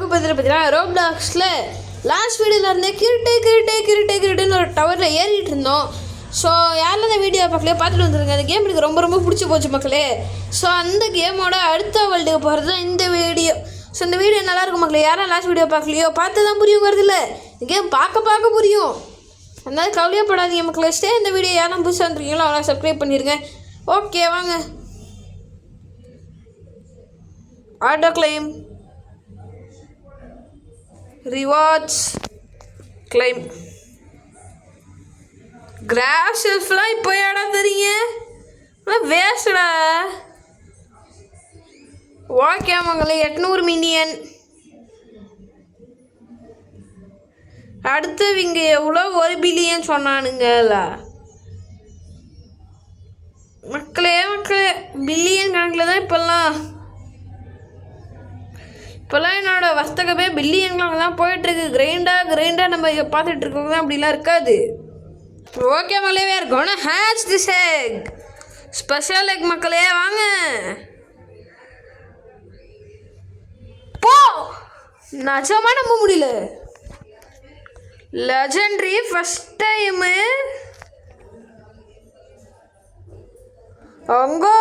பார்த்தீங்கன்னா ரோப்ளாக்ஸில் லாஸ்ட் வீடியோவில் இருந்தே கிருட்டுன்னு ஒரு டவரில் ஏறிட்டு இருந்தோம். ஸோ யாரில் அந்த வீடியோ பார்க்கலையோ பார்த்துட்டு வந்துருங்க. அந்த கேம் எனக்கு ரொம்ப பிடிச்சி போச்சு மக்களே. ஸோ அந்த கேமோட அடுத்த வேர்ல்டுக்கு போகிறது தான் இந்த வீடியோ. ஸோ இந்த வீடியோ நல்லாயிருக்கும் மக்களே. யாரும் லாஸ்ட் வீடியோ பார்க்கலையோ பார்த்து தான் புரியும் வருதில்ல, இந்த கேம் பார்க்க புரியும். அதனால கவலையப்படாதீங்க மக்களே. இந்த வீடியோ யாரும் புதுசாக வந்துருக்கீங்களோ அவங்கள சப்ஸ்கிரைப் பண்ணிடுங்க. ஓகே வாங்க. ஆட்டோ கிளைம் rewards claim கிராஸ் ஷெல்ஃப்லாம் இப்போ ஏடா தெரியுங்க வேஸ்டடா. Okay மங்களே 800 million. அடுத்து இவங்க எவ்வளோ 1 பில்லியன் சொன்னானுங்கள மக்களே. பில்லியன் கணக்கில் தான் இப்போல்லாம் என்னோட வர்த்தகமே பில்லியன்களாக தான் போயிட்டுருக்கு. கிரைண்டாக நம்ம இதை பார்த்துட்டு இருக்கோம். அப்படிலாம் இருக்காது. ஓகே மக்களே, வேறு கோன hatch this egg special egg மக்களே. வாங்க போ. நிஜமாக நம்ப முடியல. லெஜெண்டரி ஃபஸ்ட் டைமு அங்கே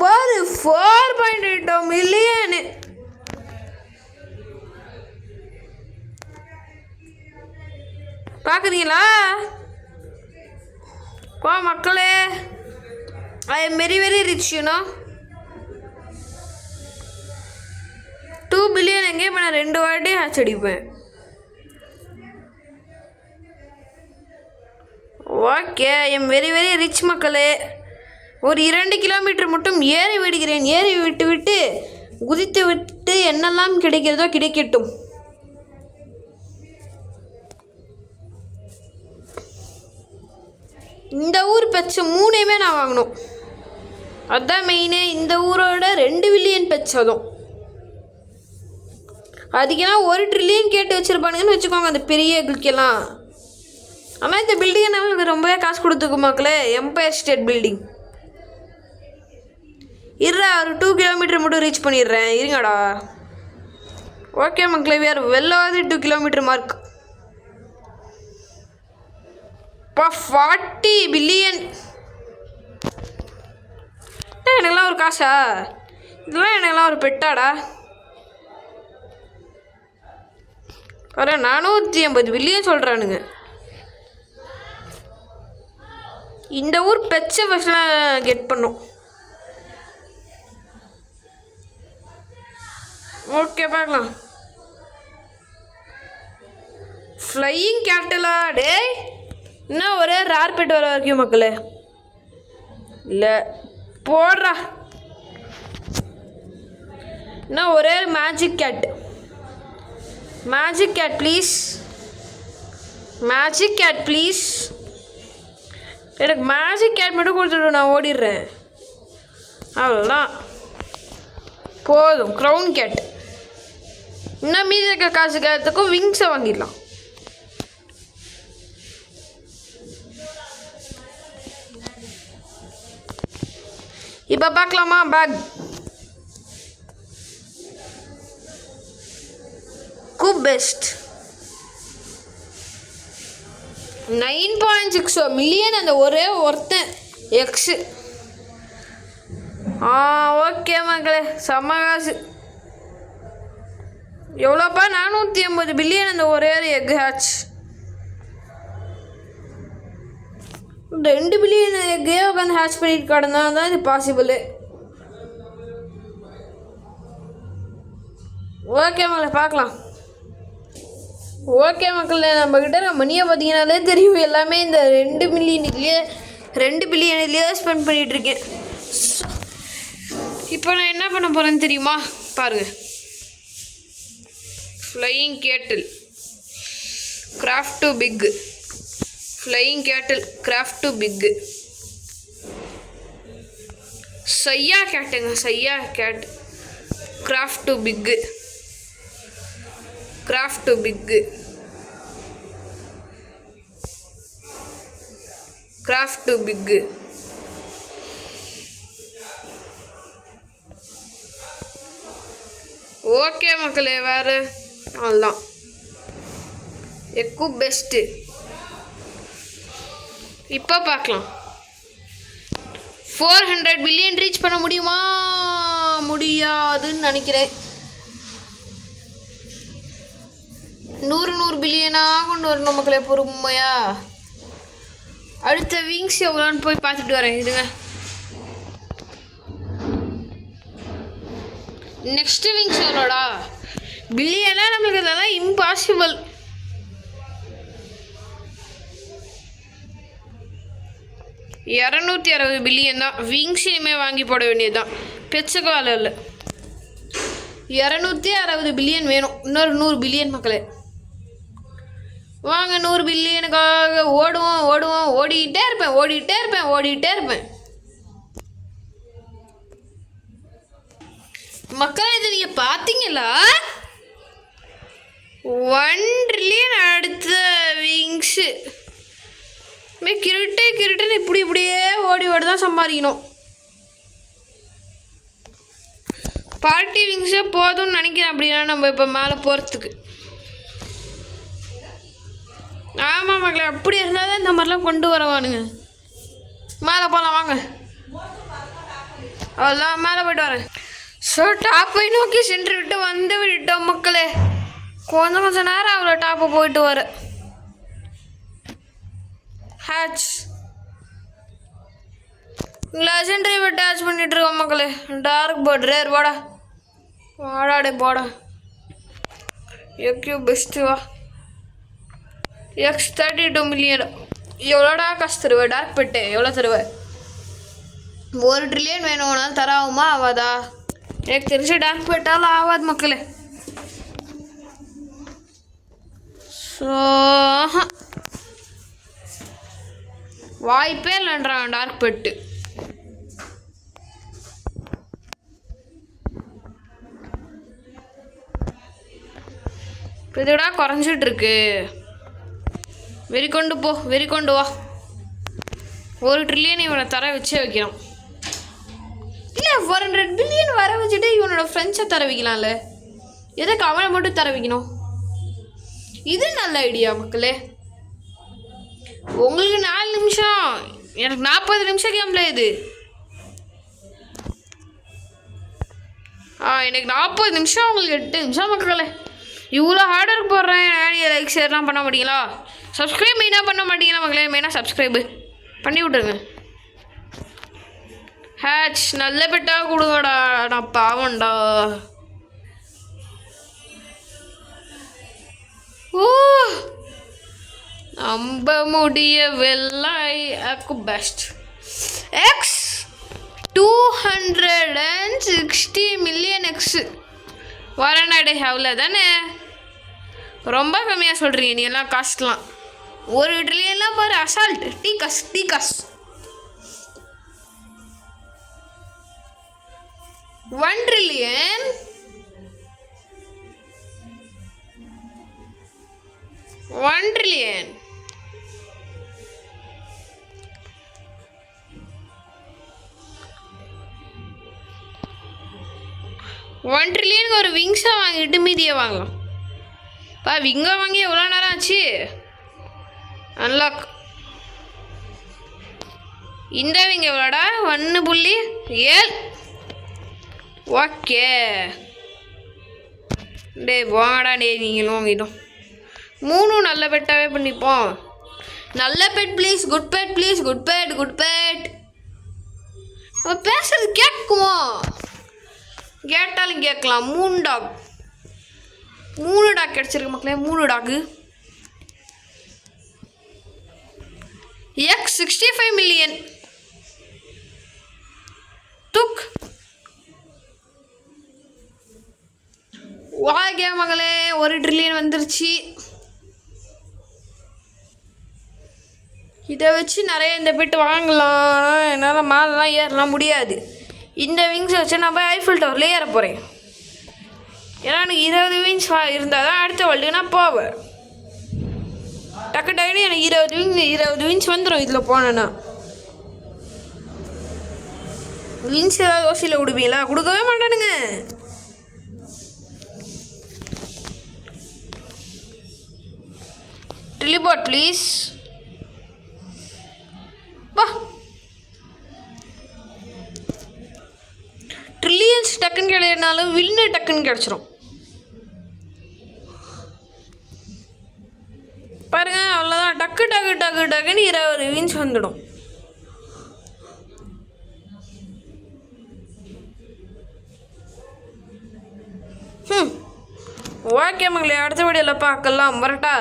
பாரு 4.8 மில்லியனு. பார்க்குறீங்களா போ மக்களே. I am very rich you know. 2 billion எங்கே இப்போ நான் 2 வாட்டி ஹேட்ச் அடிப்பேன். Okay I am very rich மக்களே. ஒரு 2 கிலோமீட்டர் மட்டும் ஏறி விடுகிறேன். ஏறி விட்டு குதித்து என்னெல்லாம் கிடைக்கிறதோ கிடைக்கட்டும். இந்த ஊர் பெட்ஸ் 3 நான் வாங்கணும். அதுதான் மெயினே. இந்த ஊரோட 2 பில்லியன் பெட்ஸ். அதுவும் அதுக்கெல்லாம் 1 ட்ரில்லியன் கேட்டு வச்சுருப்பானுங்கன்னு வச்சுக்கோங்க அந்த பெரிய எங்களுக்கெல்லாம். ஆனால் இந்த பில்டிங்கை நம்மளுக்கு ரொம்பவே காசு கொடுத்துக்கும் மக்களே. எம்பயர் ஸ்டேட் பில்டிங் ஒரு 2 கிலோமீட்டர் மட்டும் ரீச் பண்ணிடுறேன் இருங்கடா. ஓகே மக்களே, வேறு வெல்லாவது 2 கிலோமீட்டர் மார்க். 40 பில்லியன். எனக்கெல்லாம் ஒரு காசா? இதெல்லாம் எனக்கெல்லாம் ஒரு பெட்டாடா. வர 450 பில்லியன் சொல்கிறானுங்க. இந்த ஊர் பெட்ஸை ஃபஸ்ட்லாம் கெட் பண்ணும். ஓகே பார்க்கலாம். ஃப்ளையிங் கேட்டலா டே. இன்னும் ஒரே ரேர் பெட் வர வரைக்கும் மக்களே. இல்லை போடுறா. இன்னும் ஒரே மேஜிக் கேட் ப்ளீஸ். எனக்கு மேஜிக் கேட் மட்டும் கொடுத்துட்டு நான் ஓடிடுறேன். அவ்வளோதான் போதும். Crown cat. இன்னும் மீதி இருக்க காசு கேட்கறதுக்கும் விங்ஸை வாங்கிடலாம். இப்போ பார்க்கலாமா பேக். கூப் பெஸ்ட் 9.6 மில்லியன். அந்த ஒரே ஒருத்தன் எக்ஸு. ஓகே மக்களே, செம்ம காசு. எவ்வளோப்பா? 450 பில்லியன் அந்த ஒரே எக் ஹேட்ச். 2 பில்லியன் எக்கே உட்காந்து ஹேட்ச் பண்ணிட்டு கிடந்தா தான் இது பாசிபிள். ஓகே மக்களே பார்க்கலாம். ஓகே மக்களே, நம்மக்கிட்ட மணியை பார்த்தீங்கன்னாலே தெரியும். எல்லாமே இந்த 2 பில்லியன்லேயே ஸ்பெண்ட் பண்ணிகிட்ருக்கேன். இப்போ நான் என்ன பண்ண போகிறேன்னு தெரியுமா? பாருங்கள். ஃப்ளையிங் கேட்டில் கிராஃப்ட் டு பிக். ஃப்ளையிங் கேட்டில் கிராஃப்ட் டு பிக். சையா கேட்டுங்க. Cat craft to pick. Okay மக்களே, வேறு அவ்வளோதான். எக்கு பெஸ்ட்டு. இப்போ பார்க்கலாம் 400 பில்லியன் ரீச் பண்ண முடியுமா? முடியாதுன்னு நினைக்கிறேன். 100 பில்லியனாக கொண்டு வரணும் மக்களே, பொறுமையா. அடுத்த விங்ஸ் எவ்வளோன்னு போய் பார்த்துட்டு வரேன். இதுங்க நெக்ஸ்ட் விங்ஸ் எவ்வளோடா? பில்லியனா நம்மளுக்கு இதெல்லாம் இம்பாசிபிள். $260 பில்லியன் தான். விங்ஸ் இனிமேல் வாங்கி போட வேண்டியது தான், பெச்சுக்கு வேலை இல்லை. 260 பில்லியன் வேணும். இன்னொரு 100 பில்லியன் மக்களே. வாங்க 100 பில்லியனுக்காக ஓடுவோம் ஓடுவோம். ஓடிக்கிட்டே இருப்பேன். மக்களே, இது நீங்கள் பார்த்தீங்களா? 1 ட்ரில்லியன் அடுத்த விங்ஸு. கிருட்டுன்னு இப்படியே ஓடி தான் சம்பாதிக்கணும். பார்ட்டி விங்ஸே போதும்னு நினைக்கிறேன். அப்படின்னா நம்ம இப்போ மேலே போகிறதுக்கு. ஆமாம் மக்களே, அப்படி இருந்தால் தான் இந்த மாதிரிலாம் கொண்டு வரவானுங்க. மேலே போகலாம் வாங்க. அவ்வளோதான், மேலே போய்ட்டு வரேன். ஸோ டாப்பை நோக்கி சென்று விட்டோம் மக்களே. கொஞ்சம் நேரம் அவ்வளோ டாப்பை போயிட்டு வர. ஹேட்ச் லெஜெண்டரி அட்டாச் பண்ணிட்டு இருக்கோம் மக்களே. டார்க் பேர்ட் ரேர் வாடாடே போடா. எக்யூ பெஸ்ட்டு வா. X32 million. எவ்வளோடா காசு தருவேன்? டார்க் பெட்டு எவ்வளோ தருவேன்? 1 ட்ரில்லியன் வேணும்னாலும் தராவுமா? ஆகாதா? எனக்கு தெரிஞ்சு டார்க் பெட்டாலும் ஆகாது மக்களே. ஸோ வாய்ப்பே இல்லைன்றான் டார்க் பெட்டு. இதுடா குறைஞ்சிட்டு இருக்கு. வெறி கொண்டு வா. 1 ட்ரில்லியன் இவனை தர வச்சே வைக்கிறான். இல்லை, 400 பில்லியன் வர வச்சுட்டு இவனோட ஃப்ரெண்ட்ஸை தர வைக்கலாம்ல. எதுக்கு அவனை மட்டும் தர வைக்கணும்? இது நல்ல ஐடியா மக்களே. உங்களுக்கு 4 நிமிஷம், எனக்கு 40 நிமிஷம் கேம்ல இது. எனக்கு 40 நிமிஷம், உங்களுக்கு 8 நிமிஷம் மக்களே. இவ்வளோ ஹார்ட் ஒர்க் போடுறேன். லைக் ஷேர்லாம் பண்ண மாட்டீங்களா? சப்ஸ்கிரைப் மெயினாக பண்ண மாட்டீங்களா மக்களே? மெயினாக சப்ஸ்கிரைபு பண்ணி விட்ருங்க. ஹேட்ச் நல்ல பெட்டாக கொடுங்கடா. நான் பாவண்டா. ஓ நம்ப முடியவில்லை. அக்கு பெஸ்ட் X260 மில்லியன் எக்ஸு வரநாடு. அவ்வளோதானே, ரொம்ப கம்மியாக சொல்கிறீங்க நீ எல்லாம் காஸ்ட்லாம். 1 ட்ரில்லியன்லாம் பாரு, அசால்ட். டீகாஸ் 1 ட்ரில்லியன். $1 ட்ரில்லியனுக்கு ஒரு விங்ஸை வாங்கிட்டு மீதியை வாங்கலாம். விங்கை வாங்கி எவ்வளோ நேரம் ஆச்சு? அன்லாக். இந்த விங்க எவ்வளோடா? 1.7. ஓகே டே வாங்கடா. நீங்களும் வாங்கிட்டோம். 3 நல்ல பெட்டாகவே பண்ணிப்போம். நல்ல pet please. Good pet please. Good pet. பேசுறது கேட்குமோ? கேட்டாலும் கேட்கலாம். 3 டாக் கிடச்சிருக்கு மக்களே. 3 டாக்கு. X65 million. வாங்க மகளே, 1 ட்ரில்லியன் வந்துருச்சு. இதை வச்சு நிறைய இந்த பெட்டு வாங்கலாம். என்னால் மேலெலாம் ஏறலாம் முடியாது. இந்த விங்ஸை வச்சு நான் போய் ஐஃபில் டவரில் ஏற போகிறேன். ஏன்னா எனக்கு 20 விங்ஸ் இருந்தால் தான் அடுத்த வேர்ல்டு நான் போவேன். டக்குன்னு எனக்கு 20 விங்ஸ் வந்துடும் இதில் போனேன்னா. விங்ஸ் ஏதாவது ஓசியில் கொடுப்பீங்களா? கொடுக்கவே மாட்டானுங்க. Teleport please. வா. ட்ரில்லியன்ஸ் டக்குன்னு கிடையாது, வில்லு டக்குன்னு கிடச்சிரும். பாருங்க, அவ்வளோதான். டக்கு டக்கு டக்கு டக்குன்னு 20 வின்ஸ் வந்துடும். ஓகே மக்களே, அடுத்த வீடியோவில் பார்க்கலாம். வரட்டா?